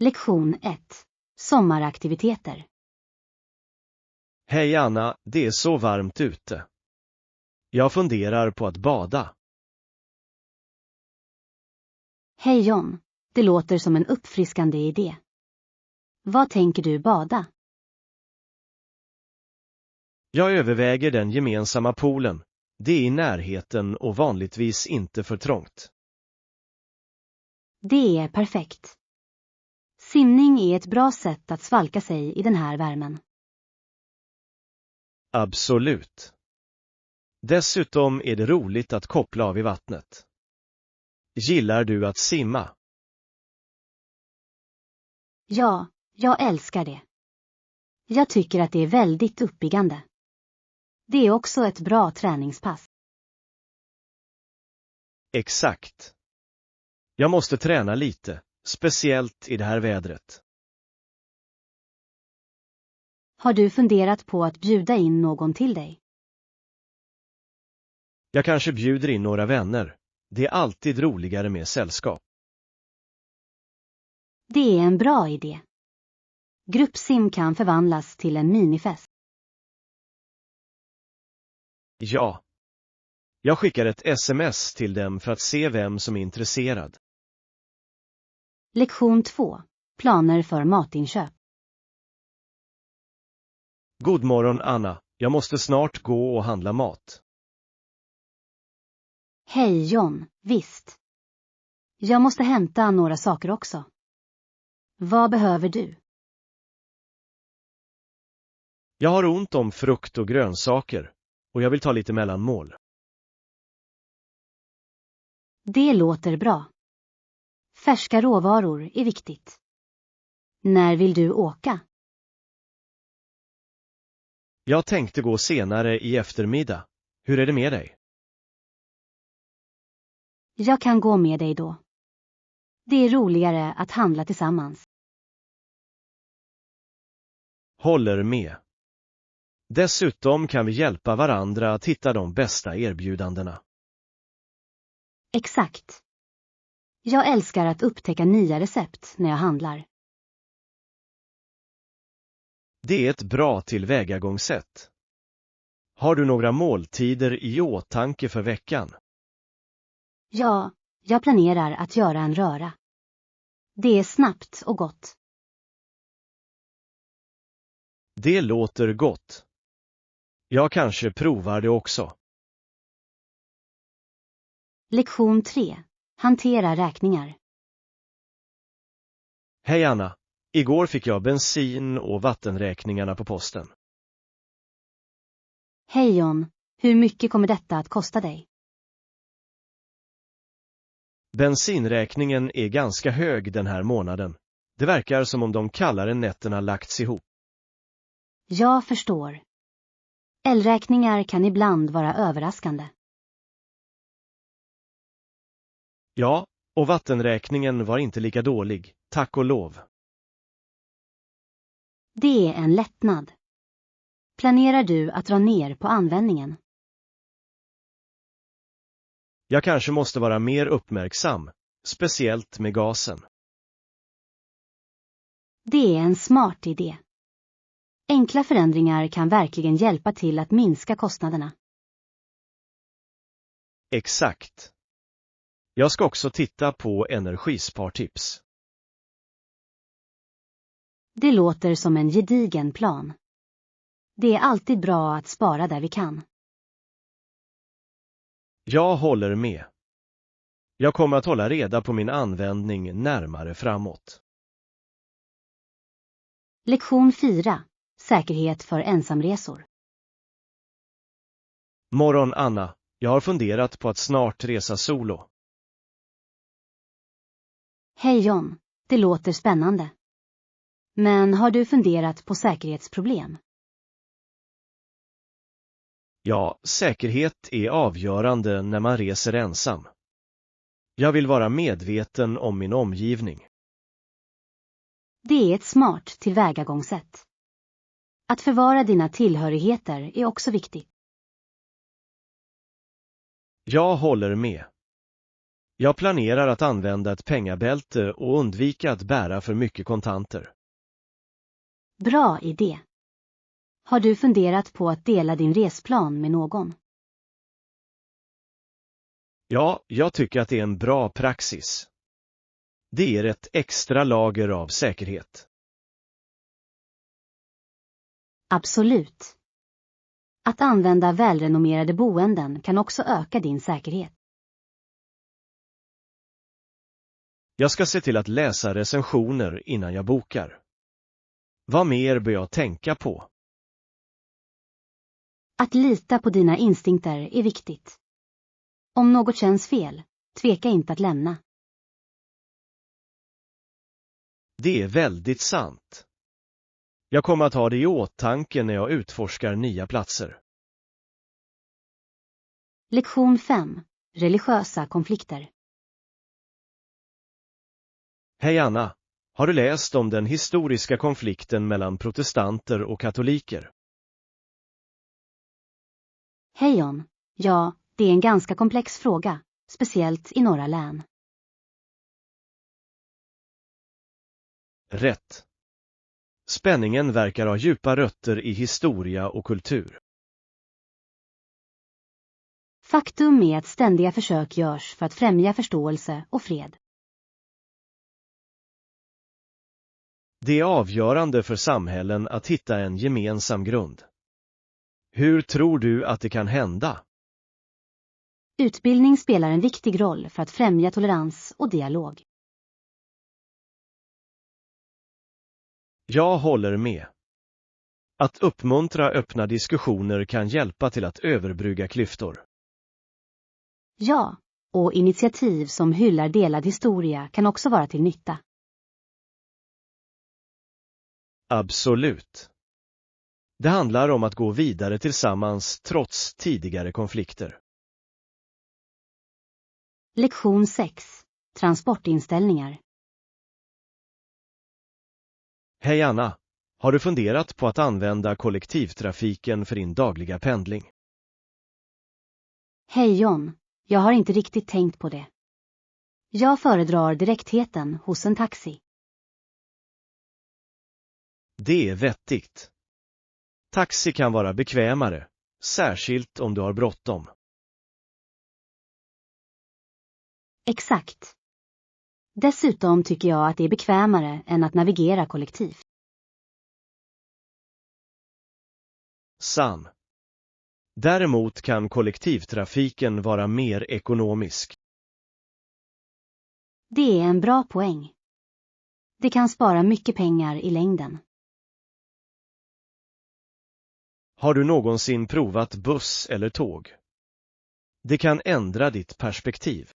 Lektion 1. Sommaraktiviteter. Hej Anna, det är så varmt ute. Jag funderar på att bada. Hej John, det låter som en uppfriskande idé. Vad tänker du bada? Jag överväger den gemensamma poolen. Det är i närheten och vanligtvis inte för trångt. Det är perfekt. Simning är ett bra sätt att svalka sig i den här värmen. Absolut. Dessutom är det roligt att koppla av i vattnet. Gillar du att simma? Ja, jag älskar det. Jag tycker att det är väldigt uppiggande. Det är också ett bra träningspass. Exakt. Jag måste träna lite, speciellt i det här vädret. Har du funderat på att bjuda in någon till dig? Jag kanske bjuder in några vänner. Det är alltid roligare med sällskap. Det är en bra idé. Gruppsim kan förvandlas till en minifest. Ja. Jag skickar ett sms till dem för att se vem som är intresserad. Lektion 2. Planer för matinköp. God morgon Anna, jag måste snart gå och handla mat. Hej John, visst. Jag måste hämta några saker också. Vad behöver du? Jag har ont om frukt och grönsaker och jag vill ta lite mellanmål. Det låter bra. Färska råvaror är viktigt. När vill du åka? Jag tänkte gå senare i eftermiddag. Hur är det med dig? Jag kan gå med dig då. Det är roligare att handla tillsammans. Håller med. Dessutom kan vi hjälpa varandra att hitta de bästa erbjudandena. Exakt. Jag älskar att upptäcka nya recept när jag handlar. Det är ett bra tillvägagångssätt. Har du några måltider i åtanke för veckan? Ja, jag planerar att göra en röra. Det är snabbt och gott. Det låter gott. Jag kanske provar det också. Lektion 3. Hantera räkningar. Hej Anna, igår fick jag bensin- och vattenräkningarna på posten. Hej John, hur mycket kommer detta att kosta dig? Bensinräkningen är ganska hög den här månaden. Det verkar som om de kallare nätterna lagts ihop. Jag förstår. Elräkningar kan ibland vara överraskande. Ja, och vattenräkningen var inte lika dålig, tack och lov. Det är en lättnad. Planerar du att dra ner på användningen? Jag kanske måste vara mer uppmärksam, speciellt med gasen. Det är en smart idé. Enkla förändringar kan verkligen hjälpa till att minska kostnaderna. Exakt. Jag ska också titta på energispartips. Det låter som en gedigen plan. Det är alltid bra att spara där vi kan. Jag håller med. Jag kommer att hålla reda på min användning närmare framåt. Lektion 4. Säkerhet för ensamresor. Morgon Anna, jag har funderat på att snart resa solo. Hej John, det låter spännande. Men har du funderat på säkerhetsproblem? Ja, säkerhet är avgörande när man reser ensam. Jag vill vara medveten om min omgivning. Det är ett smart tillvägagångssätt. Att förvara dina tillhörigheter är också viktigt. Jag håller med. Jag planerar att använda ett pengabälte och undvika att bära för mycket kontanter. Bra idé. Har du funderat på att dela din resplan med någon? Ja, jag tycker att det är en bra praxis. Det ger ett extra lager av säkerhet. Absolut. Att använda välrenommerade boenden kan också öka din säkerhet. Jag ska se till att läsa recensioner innan jag bokar. Vad mer bör jag tänka på? Att lita på dina instinkter är viktigt. Om något känns fel, tveka inte att lämna. Det är väldigt sant. Jag kommer att ha det i åtanke när jag utforskar nya platser. Lektion 5. Religiösa konflikter. Hej Anna, har du läst om den historiska konflikten mellan protestanter och katoliker? Hej John. Ja, det är en ganska komplex fråga, speciellt i några län. Rätt. Spänningen verkar ha djupa rötter i historia och kultur. Faktum är att ständiga försök görs för att främja förståelse och fred. Det är avgörande för samhällen att hitta en gemensam grund. Hur tror du att det kan hända? Utbildning spelar en viktig roll för att främja tolerans och dialog. Jag håller med. Att uppmuntra öppna diskussioner kan hjälpa till att överbrygga klyftor. Ja, och initiativ som hyllar delad historia kan också vara till nytta. Absolut. Det handlar om att gå vidare tillsammans trots tidigare konflikter. Lektion 6. Transportinställningar. Hej Anna, har du funderat på att använda kollektivtrafiken för din dagliga pendling? Hej John, jag har inte riktigt tänkt på det. Jag föredrar direktheten hos en taxi. Det är vettigt. Taxi kan vara bekvämare, särskilt om du har bråttom. Exakt. Dessutom tycker jag att det är bekvämare än att navigera kollektivt. Sam. Däremot kan kollektivtrafiken vara mer ekonomisk. Det är en bra poäng. Det kan spara mycket pengar i längden. Har du någonsin provat buss eller tåg? Det kan ändra ditt perspektiv.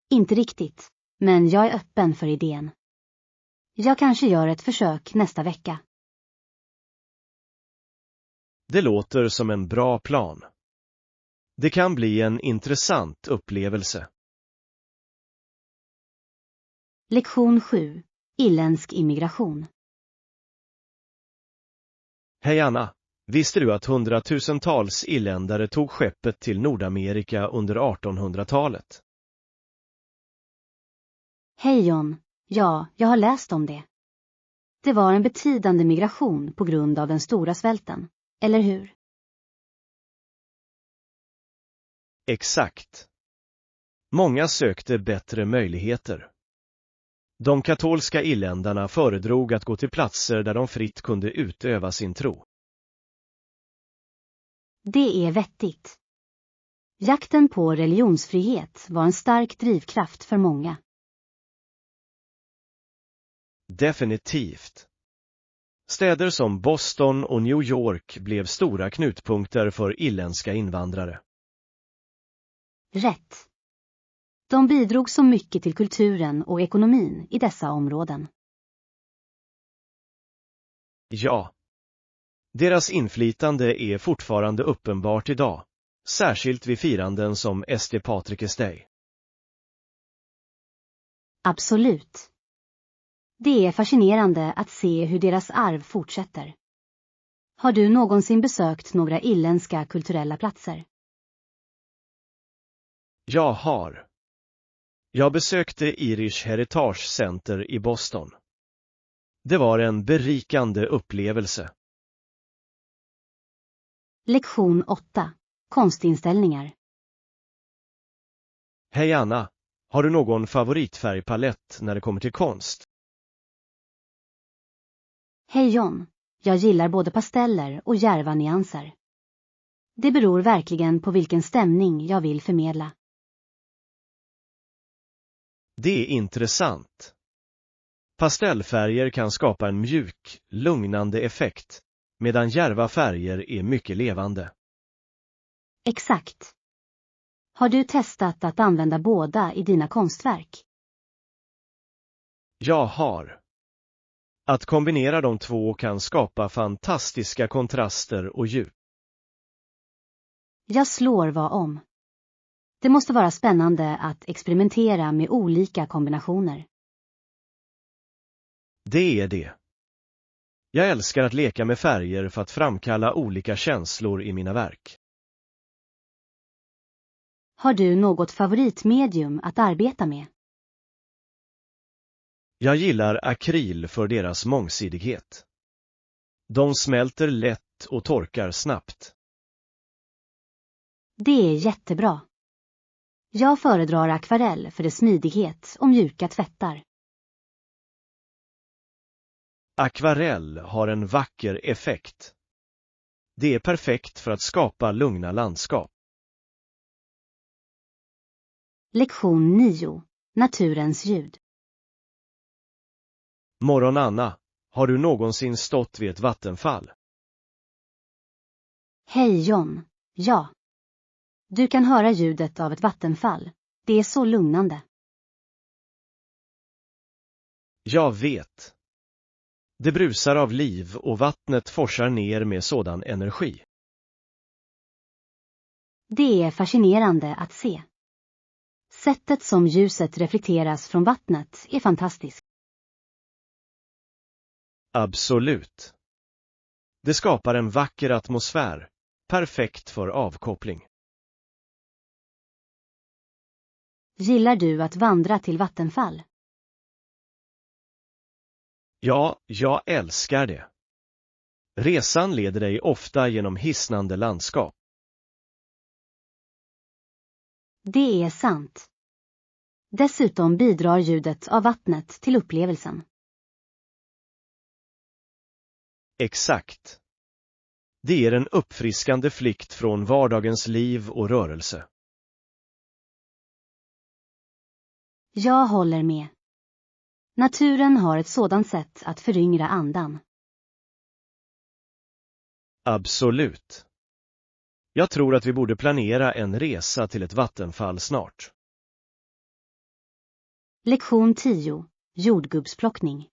Inte riktigt, men jag är öppen för idén. Jag kanske gör ett försök nästa vecka. Det låter som en bra plan. Det kan bli en intressant upplevelse. Lektion 7. Irländsk immigration. Hej Anna, visste du att hundratusentals irländare tog skeppet till Nordamerika under 1800-talet? Hej John, ja, jag har läst om det. Det var en betydande migration på grund av den stora svälten, eller hur? Exakt. Många sökte bättre möjligheter. De katolska irländarna föredrog att gå till platser där de fritt kunde utöva sin tro. Det är vettigt. Jakten på religionsfrihet var en stark drivkraft för många. Definitivt. Städer som Boston och New York blev stora knutpunkter för irländska invandrare. Rätt. De bidrog så mycket till kulturen och ekonomin i dessa områden. Ja. Deras inflytande är fortfarande uppenbart idag, särskilt vid firanden som St. Patrick's Day. Absolut. Det är fascinerande att se hur deras arv fortsätter. Har du någonsin besökt några irländska kulturella platser? Jag har. Jag besökte Irish Heritage Center i Boston. Det var en berikande upplevelse. Lektion 8. Konstinställningar. Hej Anna, har du någon favoritfärgpalett när det kommer till konst? Hej John. Jag gillar både pasteller och djärva nyanser. Det beror verkligen på vilken stämning jag vill förmedla. Det är intressant. Pastellfärger kan skapa en mjuk, lugnande effekt, medan djärva färger är mycket levande. Exakt. Har du testat att använda båda i dina konstverk? Jag har. Att kombinera de två kan skapa fantastiska kontraster och djup. Jag slår vad om. Det måste vara spännande att experimentera med olika kombinationer. Det är det. Jag älskar att leka med färger för att framkalla olika känslor i mina verk. Har du något favoritmedium att arbeta med? Jag gillar akryl för deras mångsidighet. De smälter lätt och torkar snabbt. Det är jättebra. Jag föredrar akvarell för dess smidighet och mjuka tvättar. Akvarell har en vacker effekt. Det är perfekt för att skapa lugna landskap. Lektion 9. Naturens ljud. Morgon Anna, har du någonsin stått vid ett vattenfall? Hej John. Ja. Du kan höra ljudet av ett vattenfall. Det är så lugnande. Jag vet. Det brusar av liv och vattnet forsar ner med sådan energi. Det är fascinerande att se. Sättet som ljuset reflekteras från vattnet är fantastiskt. Absolut. Det skapar en vacker atmosfär, perfekt för avkoppling. Gillar du att vandra till vattenfall? Ja, jag älskar det. Resan leder dig ofta genom hisnande landskap. Det är sant. Dessutom bidrar ljudet av vattnet till upplevelsen. Exakt. Det ger en uppfriskande flykt från vardagens liv och rörelse. Jag håller med. Naturen har ett sådant sätt att föryngra andan. Absolut. Jag tror att vi borde planera en resa till ett vattenfall snart. Lektion 10. Jordgubbsplockning.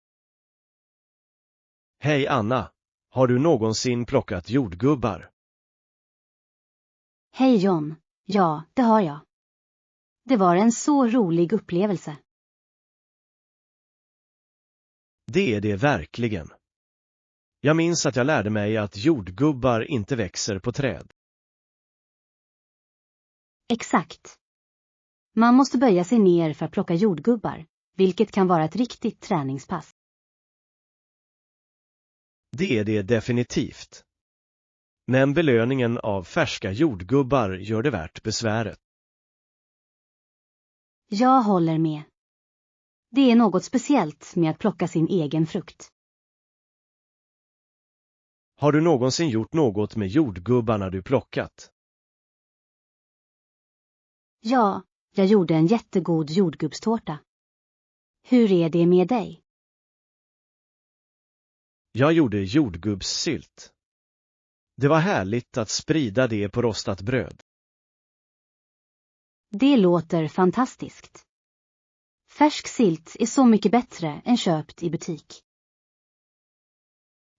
Hej Anna, har du någonsin plockat jordgubbar? Hej John. Ja, det har jag. Det var en så rolig upplevelse. Det är det verkligen. Jag minns att jag lärde mig att jordgubbar inte växer på träd. Exakt. Man måste böja sig ner för att plocka jordgubbar, vilket kan vara ett riktigt träningspass. Det är det definitivt. Men belöningen av färska jordgubbar gör det värt besväret. Jag håller med. Det är något speciellt med att plocka sin egen frukt. Har du någonsin gjort något med jordgubbarna du plockat? Ja, jag gjorde en jättegod jordgubbstårta. Hur är det med dig? Jag gjorde jordgubbssylt. Det var härligt att sprida det på rostat bröd. Det låter fantastiskt. Färsk sylt är så mycket bättre än köpt i butik.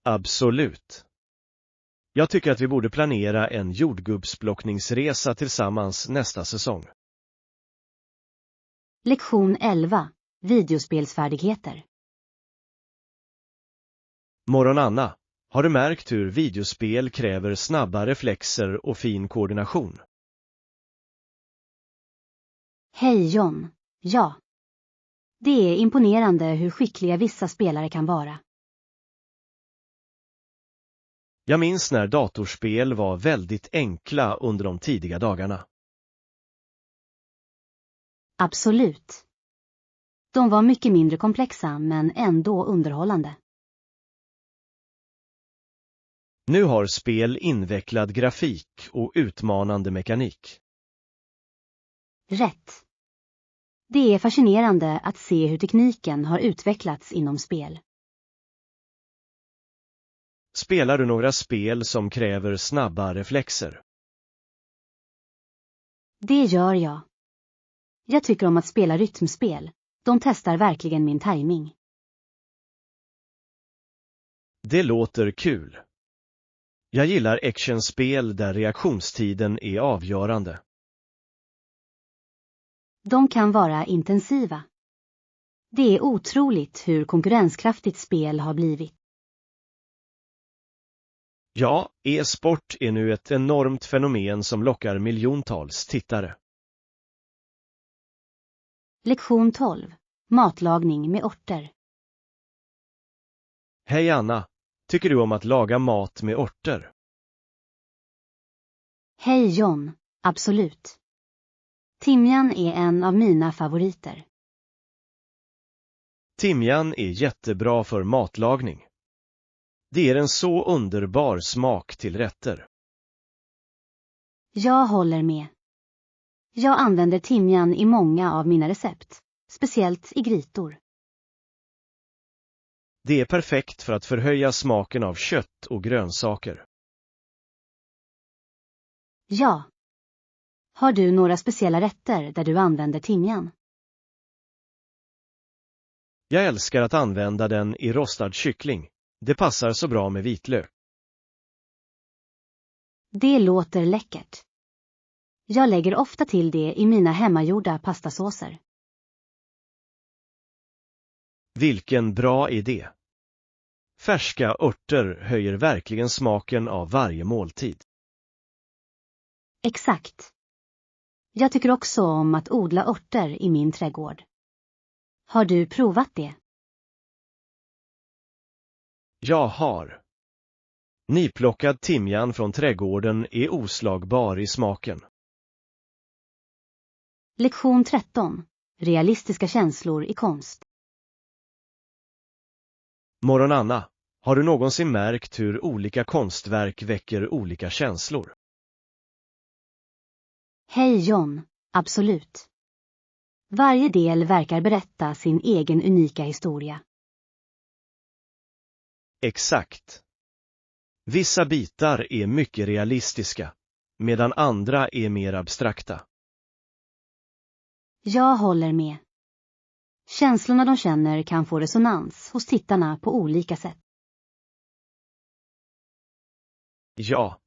Absolut. Jag tycker att vi borde planera en jordgubbsplockningsresa tillsammans nästa säsong. Lektion 11. Videospelsfärdigheter. Morgon Anna, har du märkt hur videospel kräver snabba reflexer och fin koordination? Hej John. Ja. Det är imponerande hur skickliga vissa spelare kan vara. Jag minns när datorspel var väldigt enkla under de tidiga dagarna. Absolut. De var mycket mindre komplexa men ändå underhållande. Nu har spel invecklad grafik och utmanande mekanik. Rätt. Det är fascinerande att se hur tekniken har utvecklats inom spel. Spelar du några spel som kräver snabba reflexer? Det gör jag. Jag tycker om att spela rytmspel. De testar verkligen min timing. Det låter kul. Jag gillar actionspel där reaktionstiden är avgörande. De kan vara intensiva. Det är otroligt hur konkurrenskraftigt spel har blivit. Ja, e-sport är nu ett enormt fenomen som lockar miljontals tittare. Lektion 12. Matlagning med örter. Hej Anna, tycker du om att laga mat med örter? Hej John, absolut. Timjan är en av mina favoriter. Timjan är jättebra för matlagning. Det ger en så underbar smak till rätter. Jag håller med. Jag använder timjan i många av mina recept, speciellt i grytor. Det är perfekt för att förhöja smaken av kött och grönsaker. Ja. Har du några speciella rätter där du använder timjan? Jag älskar att använda den i rostad kyckling. Det passar så bra med vitlök. Det låter läckert. Jag lägger ofta till det i mina hemmagjorda pastasåser. Vilken bra idé! Färska örter höjer verkligen smaken av varje måltid. Exakt. Jag tycker också om att odla örter i min trädgård. Har du provat det? Jag har. Nyplockad timjan från trädgården är oslagbar i smaken. Lektion 13. Realistiska känslor i konst. Morgon Anna, har du någonsin märkt hur olika konstverk väcker olika känslor? Hej John, absolut. Varje del verkar berätta sin egen unika historia. Exakt. Vissa bitar är mycket realistiska, medan andra är mer abstrakta. Jag håller med. Känslorna de känner kan få resonans hos tittarna på olika sätt. Ja.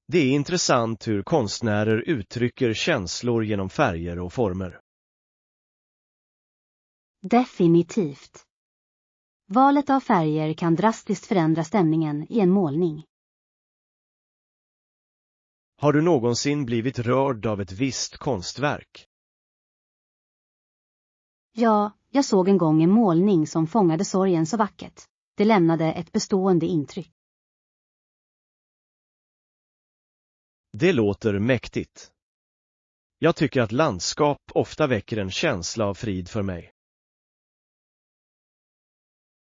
Det är intressant hur konstnärer uttrycker känslor genom färger och former. Definitivt. Valet av färger kan drastiskt förändra stämningen i en målning. Har du någonsin blivit rörd av ett visst konstverk? Ja, jag såg en gång en målning som fångade sorgen så vackert. Det lämnade ett bestående intryck. Det låter mäktigt. Jag tycker att landskap ofta väcker en känsla av frid för mig.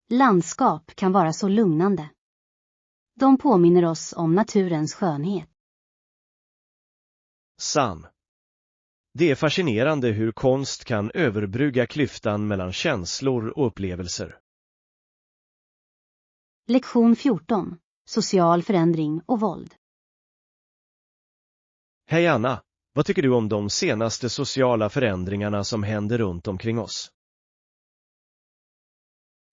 Landskap kan vara så lugnande. De påminner oss om naturens skönhet. Sann. Det är fascinerande hur konst kan överbrygga klyftan mellan känslor och upplevelser. Lektion 14. Social förändring och våld. Hej Anna, vad tycker du om de senaste sociala förändringarna som händer runt omkring oss?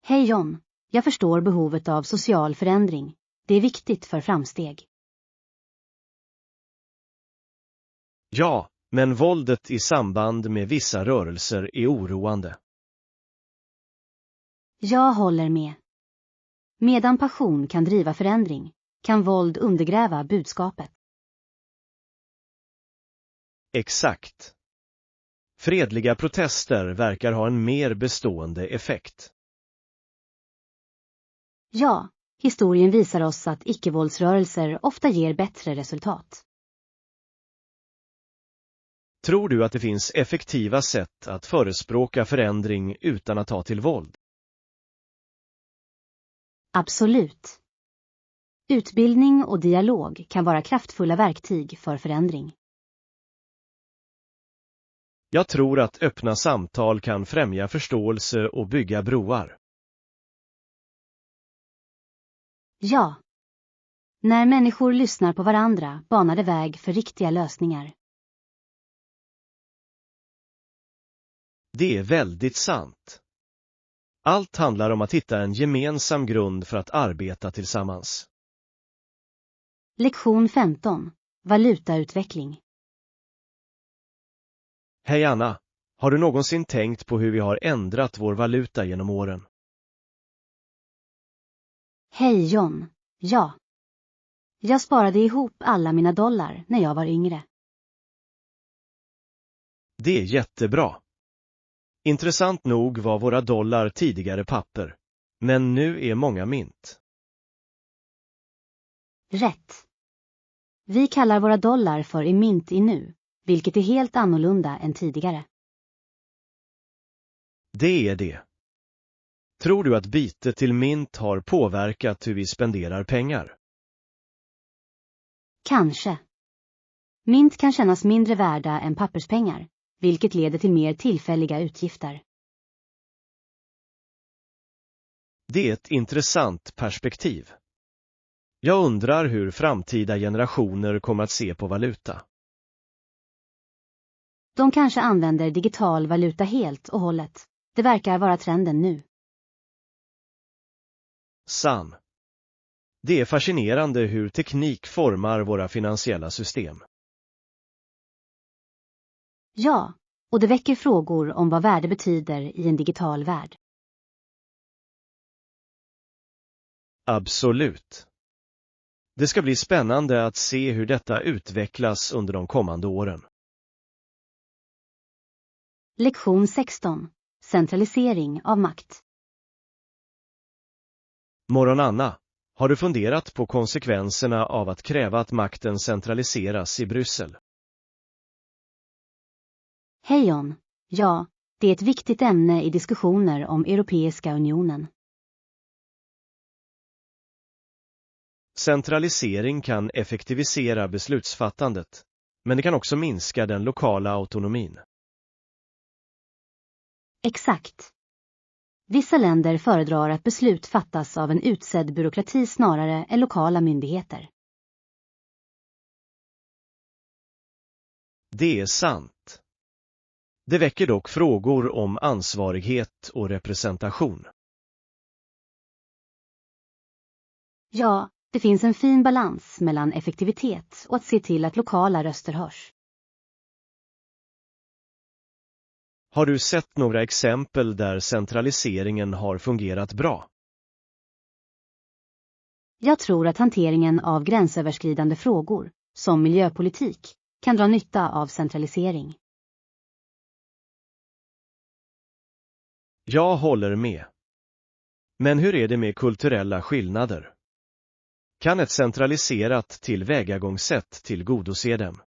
Hej John, jag förstår behovet av social förändring. Det är viktigt för framsteg. Ja, men våldet i samband med vissa rörelser är oroande. Jag håller med. Medan passion kan driva förändring, kan våld undergräva budskapet. Exakt. Fredliga protester verkar ha en mer bestående effekt. Ja, historien visar oss att icke-våldsrörelser ofta ger bättre resultat. Tror du att det finns effektiva sätt att förespråka förändring utan att ta till våld? Absolut. Utbildning och dialog kan vara kraftfulla verktyg för förändring. Jag tror att öppna samtal kan främja förståelse och bygga broar. Ja. När människor lyssnar på varandra banar det väg för riktiga lösningar. Det är väldigt sant. Allt handlar om att hitta en gemensam grund för att arbeta tillsammans. Lektion 15. Valutautveckling. Hej Anna, har du någonsin tänkt på hur vi har ändrat vår valuta genom åren? Hej John. Ja. Jag sparade ihop alla mina dollar när jag var yngre. Det är jättebra. Intressant nog var våra dollar tidigare papper, men nu är många mynt. Rätt. Vi kallar våra dollar för i mynt i nu, vilket är helt annorlunda än tidigare. Det är det. Tror du att bytet till mynt har påverkat hur vi spenderar pengar? Kanske. Mynt kan kännas mindre värda än papperspengar, vilket leder till mer tillfälliga utgifter. Det är ett intressant perspektiv. Jag undrar hur framtida generationer kommer att se på valuta. De kanske använder digital valuta helt och hållet. Det verkar vara trenden nu. Sam. Det är fascinerande hur teknik formar våra finansiella system. Ja, och det väcker frågor om vad värde betyder i en digital värld. Absolut. Det ska bli spännande att se hur detta utvecklas under de kommande åren. Lektion 16. Centralisering av makt. Morgon Anna, har du funderat på konsekvenserna av att kräva att makten centraliseras i Bryssel? Hej John. Ja, det är ett viktigt ämne i diskussioner om Europeiska unionen. Centralisering kan effektivisera beslutsfattandet, men det kan också minska den lokala autonomin. Exakt. Vissa länder föredrar att beslut fattas av en utsedd byråkrati snarare än lokala myndigheter. Det är sant. Det väcker dock frågor om ansvarighet och representation. Ja, det finns en fin balans mellan effektivitet och att se till att lokala röster hörs. Har du sett några exempel där centraliseringen har fungerat bra? Jag tror att hanteringen av gränsöverskridande frågor, som miljöpolitik, kan dra nytta av centralisering. Jag håller med. Men hur är det med kulturella skillnader? Kan ett centraliserat tillvägagångssätt tillgodose dem?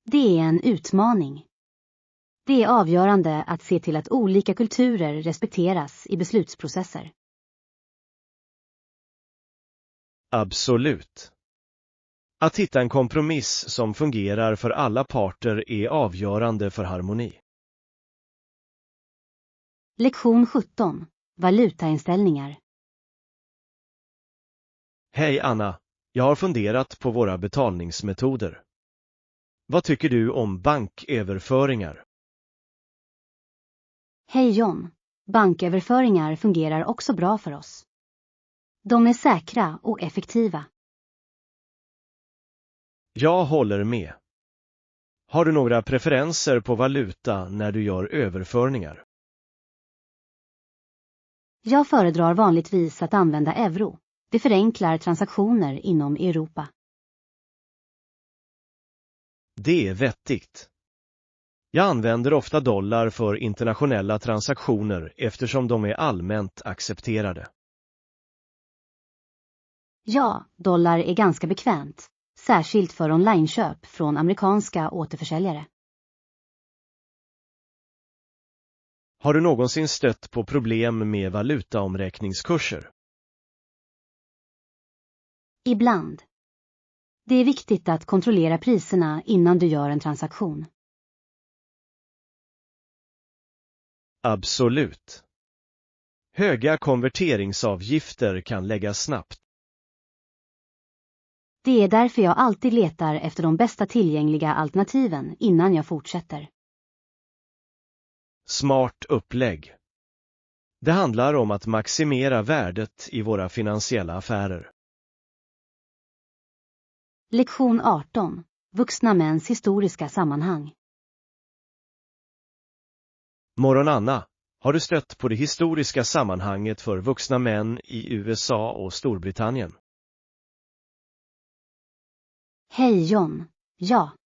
Det är en utmaning. Det är avgörande att se till att olika kulturer respekteras i beslutsprocesser. Absolut. Att hitta en kompromiss som fungerar för alla parter är avgörande för harmoni. Lektion 17. Valutainställningar. Hej Anna, jag har funderat på våra betalningsmetoder. Vad tycker du om banköverföringar? Hej John. Banköverföringar fungerar också bra för oss. De är säkra och effektiva. Jag håller med. Har du några preferenser på valuta när du gör överföringar? Jag föredrar vanligtvis att använda euro. Det förenklar transaktioner inom Europa. Det är vettigt. Jag använder ofta dollar för internationella transaktioner eftersom de är allmänt accepterade. Ja, dollar är ganska bekvämt, särskilt för onlineköp från amerikanska återförsäljare. Har du någonsin stött på problem med valutaomräkningskurser? Ibland. Det är viktigt att kontrollera priserna innan du gör en transaktion. Absolut. Höga konverteringsavgifter kan läggas snabbt. Det är därför jag alltid letar efter de bästa tillgängliga alternativen innan jag fortsätter. Smart upplägg. Det handlar om att maximera värdet i våra finansiella affärer. Lektion 18. Vuxna mäns historiska sammanhang. Morgon Anna, har du stött på det historiska sammanhanget för vuxna män i USA och Storbritannien? Hej John. Ja.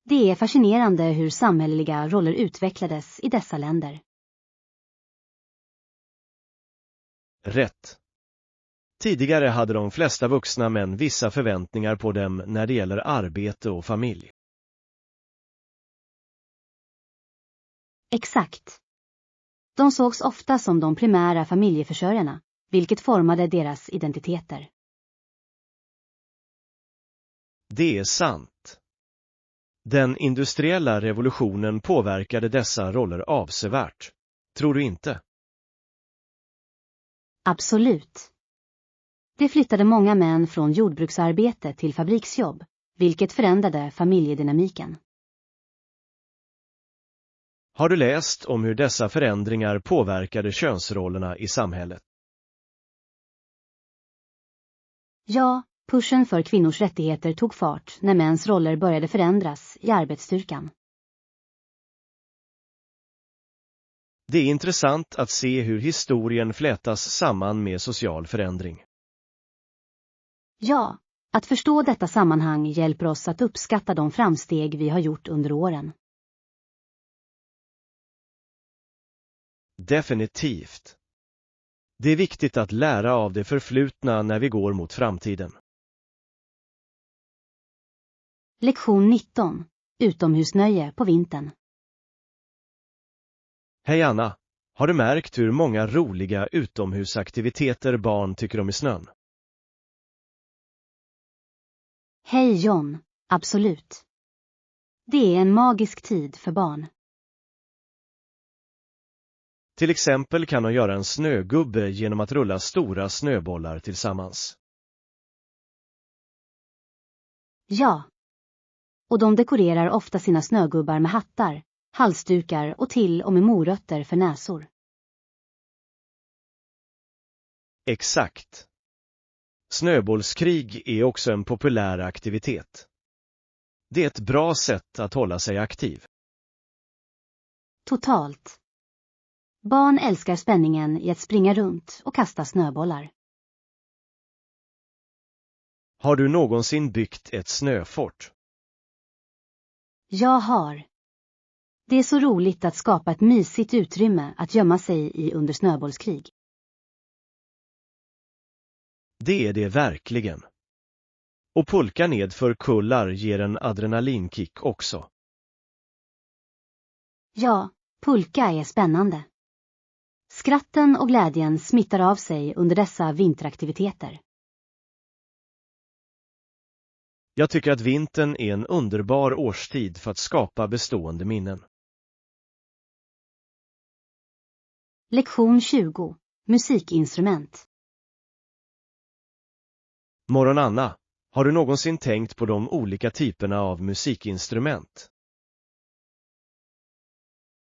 Det är fascinerande hur samhälleliga roller utvecklades i dessa länder. Rätt. Tidigare hade de flesta vuxna män vissa förväntningar på dem när det gäller arbete och familj. Exakt. De sågs ofta som de primära familjeförsörjarna, vilket formade deras identiteter. Det är sant. Den industriella revolutionen påverkade dessa roller avsevärt. Tror du inte? Absolut. Det flyttade många män från jordbruksarbete till fabriksjobb, vilket förändrade familjedynamiken. Har du läst om hur dessa förändringar påverkade könsrollerna i samhället? Ja, pushen för kvinnors rättigheter tog fart när mäns roller började förändras i arbetsstyrkan. Det är intressant att se hur historien flätas samman med social förändring. Ja, att förstå detta sammanhang hjälper oss att uppskatta de framsteg vi har gjort under åren. Definitivt. Det är viktigt att lära av det förflutna när vi går mot framtiden. Lektion 19. Utomhusnöje på vintern. Hej Anna, har du märkt hur många roliga utomhusaktiviteter barn tycker om i snön? Hej John, absolut. Det är en magisk tid för barn. Till exempel kan de göra en snögubbe genom att rulla stora snöbollar tillsammans. Ja. Och de dekorerar ofta sina snögubbar med hattar, halsdukar och till och med morötter för näsor. Exakt. Snöbollskrig är också en populär aktivitet. Det är ett bra sätt att hålla sig aktiv. Totalt. Barn älskar spänningen i att springa runt och kasta snöbollar. Har du någonsin byggt ett snöfort? Jag har. Det är så roligt att skapa ett mysigt utrymme att gömma sig i under snöbollskrig. Det är det verkligen. Och pulka ned för kullar ger en adrenalinkick också. Ja, pulka är spännande. Skratten och glädjen smittar av sig under dessa vinteraktiviteter. Jag tycker att vintern är en underbar årstid för att skapa bestående minnen. Lektion 20. Musikinstrument. Morgon Anna, har du någonsin tänkt på de olika typerna av musikinstrument?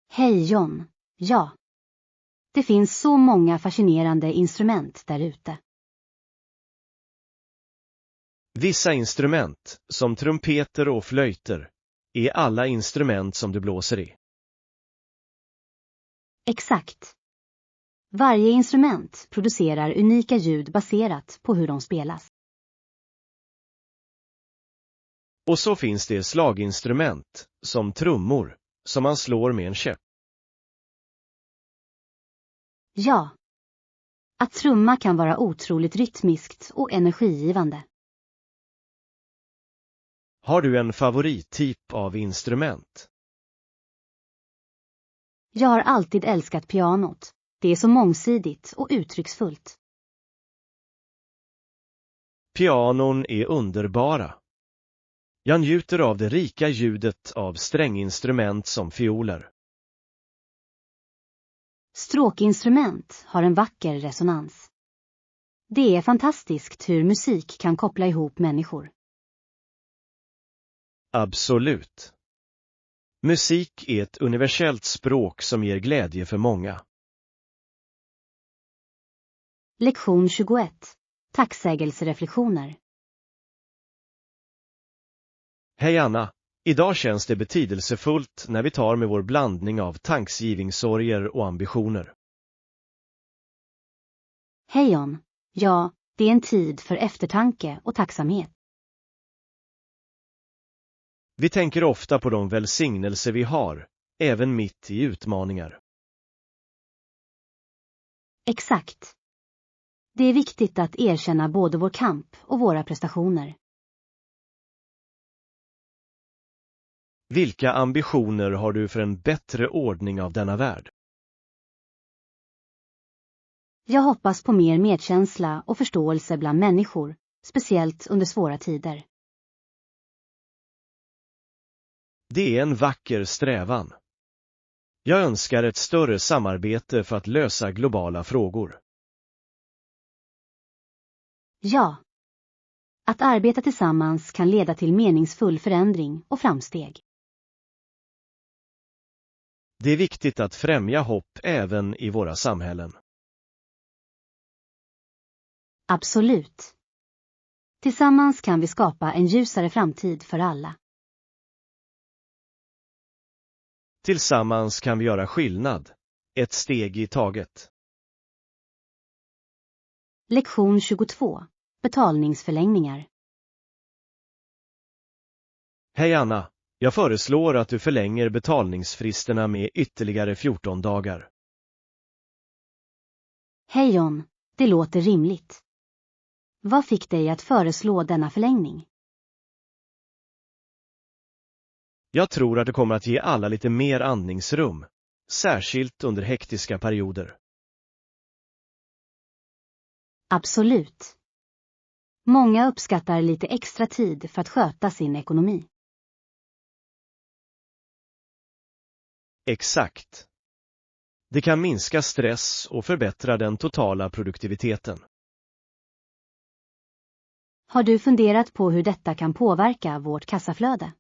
Hej John. Ja. Det finns så många fascinerande instrument där ute. Vissa instrument, som trumpeter och flöjter, är alla instrument som du blåser i. Exakt. Varje instrument producerar unika ljud baserat på hur de spelas. Och så finns det slaginstrument, som trummor, som man slår med en käpp. Ja. Att trumma kan vara otroligt rytmiskt och energigivande. Har du en favorittyp av instrument? Jag har alltid älskat pianot. Det är så mångsidigt och uttrycksfullt. Pianon är underbara. Jag njuter av det rika ljudet av stränginstrument som fioler. Stråkinstrument har en vacker resonans. Det är fantastiskt hur musik kan koppla ihop människor. Absolut. Musik är ett universellt språk som ger glädje för många. Lektion 21. Tacksägelsereflektioner. Hej Anna, idag känns det betydelsefullt när vi tar med vår blandning av thanksgiving-sorger och ambitioner. Hej John. Ja, det är en tid för eftertanke och tacksamhet. Vi tänker ofta på de välsignelser vi har, även mitt i utmaningar. Exakt. Det är viktigt att erkänna både vår kamp och våra prestationer. Vilka ambitioner har du för en bättre ordning av denna värld? Jag hoppas på mer medkänsla och förståelse bland människor, speciellt under svåra tider. Det är en vacker strävan. Jag önskar ett större samarbete för att lösa globala frågor. Ja. Att arbeta tillsammans kan leda till meningsfull förändring och framsteg. Det är viktigt att främja hopp även i våra samhällen. Absolut. Tillsammans kan vi skapa en ljusare framtid för alla. Tillsammans kan vi göra skillnad, ett steg i taget. Lektion 22. Betalningsförlängningar. Hej Anna, jag föreslår att du förlänger betalningsfristerna med ytterligare 14 dagar. Hej John, det låter rimligt. Vad fick dig att föreslå denna förlängning? Jag tror att det kommer att ge alla lite mer andningsrum, särskilt under hektiska perioder. Absolut. Många uppskattar lite extra tid för att sköta sin ekonomi. Exakt. Det kan minska stress och förbättra den totala produktiviteten. Har du funderat på hur detta kan påverka vårt kassaflöde?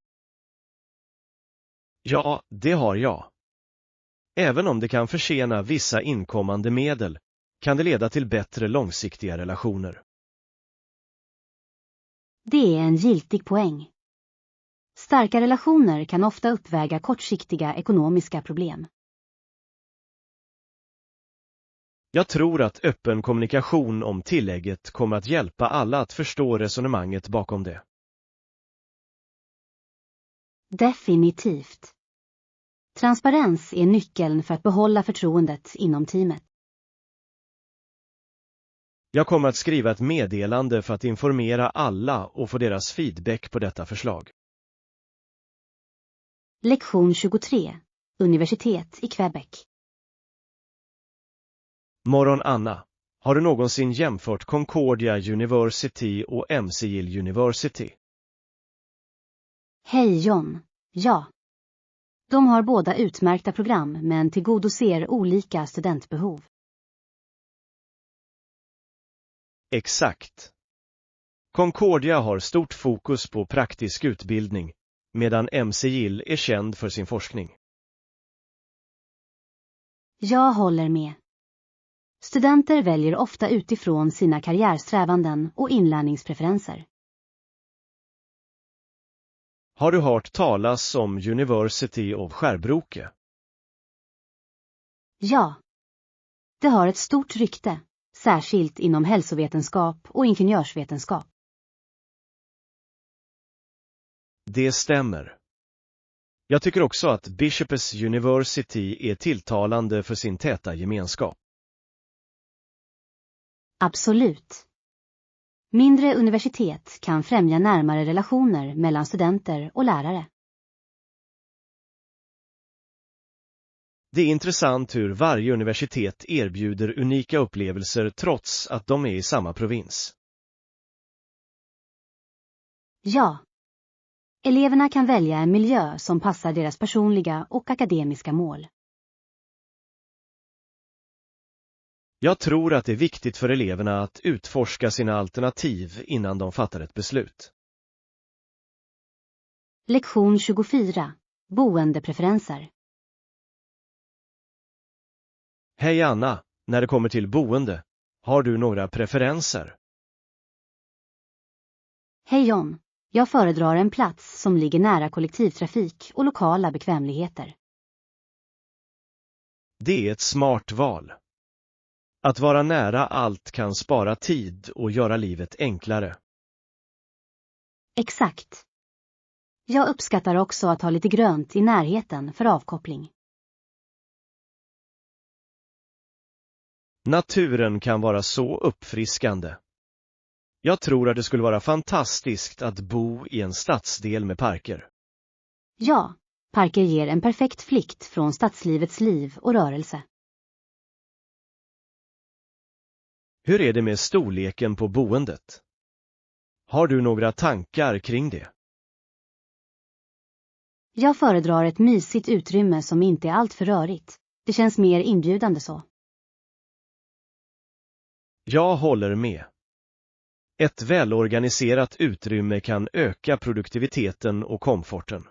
Ja, det har jag. Även om det kan försena vissa inkommande medel, kan det leda till bättre långsiktiga relationer. Det är en giltig poäng. Starka relationer kan ofta uppväga kortsiktiga ekonomiska problem. Jag tror att öppen kommunikation om tillägget kommer att hjälpa alla att förstå resonemanget bakom det. Definitivt. Transparens är nyckeln för att behålla förtroendet inom teamet. Jag kommer att skriva ett meddelande för att informera alla och få deras feedback på detta förslag. Lektion 23. Universitet i Quebec. Morgon Anna, har du någonsin jämfört Concordia University och McGill University? Hej John. Ja. De har båda utmärkta program men tillgodoser olika studentbehov. Exakt. Concordia har stort fokus på praktisk utbildning, medan McGill är känd för sin forskning. Jag håller med. Studenter väljer ofta utifrån sina karriärsträvanden och inlärningspreferenser. Har du hört talas om University of Skärbroke? Ja. Det har ett stort rykte, särskilt inom hälsovetenskap och ingenjörsvetenskap. Det stämmer. Jag tycker också att Bishop's University är tilltalande för sin täta gemenskap. Absolut. Mindre universitet kan främja närmare relationer mellan studenter och lärare. Det är intressant hur varje universitet erbjuder unika upplevelser trots att de är i samma provins. Ja. Eleverna kan välja en miljö som passar deras personliga och akademiska mål. Jag tror att det är viktigt för eleverna att utforska sina alternativ innan de fattar ett beslut. Lektion 24. Boendepreferenser. Hej Anna, när det kommer till boende, har du några preferenser? Hej John. Jag föredrar en plats som ligger nära kollektivtrafik och lokala bekvämligheter. Det är ett smart val. Att vara nära allt kan spara tid och göra livet enklare. Exakt. Jag uppskattar också att ha lite grönt i närheten för avkoppling. Naturen kan vara så uppfriskande. Jag tror att det skulle vara fantastiskt att bo i en stadsdel med parker. Ja, parker ger en perfekt flykt från stadslivets liv och rörelse. Hur är det med storleken på boendet? Har du några tankar kring det? Jag föredrar ett mysigt utrymme som inte är allt för rörigt. Det känns mer inbjudande så. Jag håller med. Ett välorganiserat utrymme kan öka produktiviteten och komforten.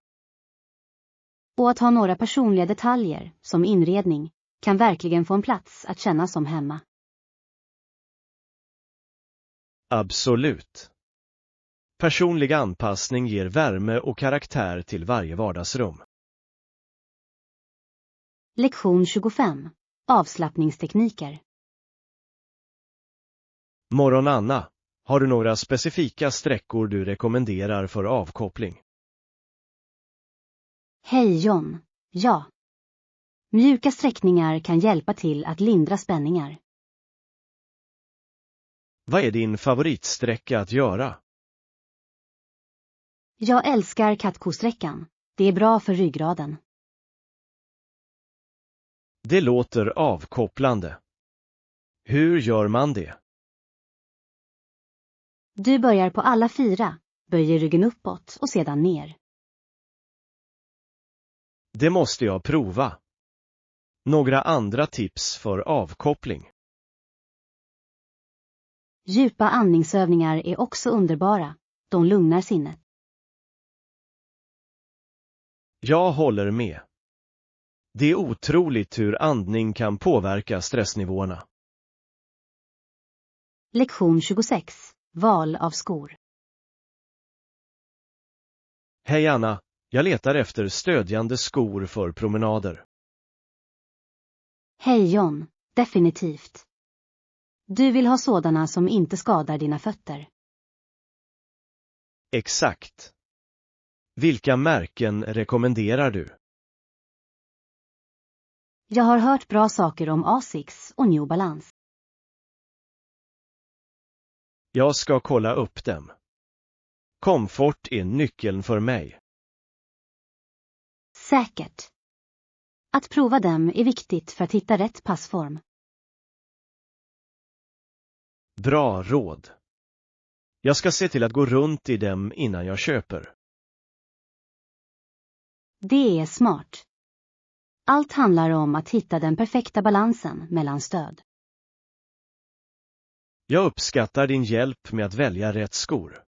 Och att ha några personliga detaljer, som inredning, kan verkligen få en plats att känna som hemma. Absolut. Personlig anpassning ger värme och karaktär till varje vardagsrum. Lektion 25. Avslappningstekniker. Morgon Anna, har du några specifika sträckor du rekommenderar för avkoppling? Hej John. Ja. Mjuka sträckningar kan hjälpa till att lindra spänningar. Vad är din favoritsträcka att göra? Jag älskar kattko-sträckan. Det är bra för ryggraden. Det låter avkopplande. Hur gör man det? Du börjar på alla 4, böjer ryggen uppåt och sedan ner. Det måste jag prova. Några andra tips för avkoppling? Djupa andningsövningar är också underbara. De lugnar sinnet. Jag håller med. Det är otroligt hur andning kan påverka stressnivåerna. Lektion 26. Val av skor. Hej Anna, jag letar efter stödjande skor för promenader. Hej John, definitivt. Du vill ha sådana som inte skadar dina fötter. Exakt. Vilka märken rekommenderar du? Jag har hört bra saker om Asics och New Balance. Jag ska kolla upp dem. Komfort är nyckeln för mig. Säkert. Att prova dem är viktigt för att hitta rätt passform. Bra råd. Jag ska se till att gå runt i dem innan jag köper. Det är smart. Allt handlar om att hitta den perfekta balansen mellan stöd. Jag uppskattar din hjälp med att välja rätt skor.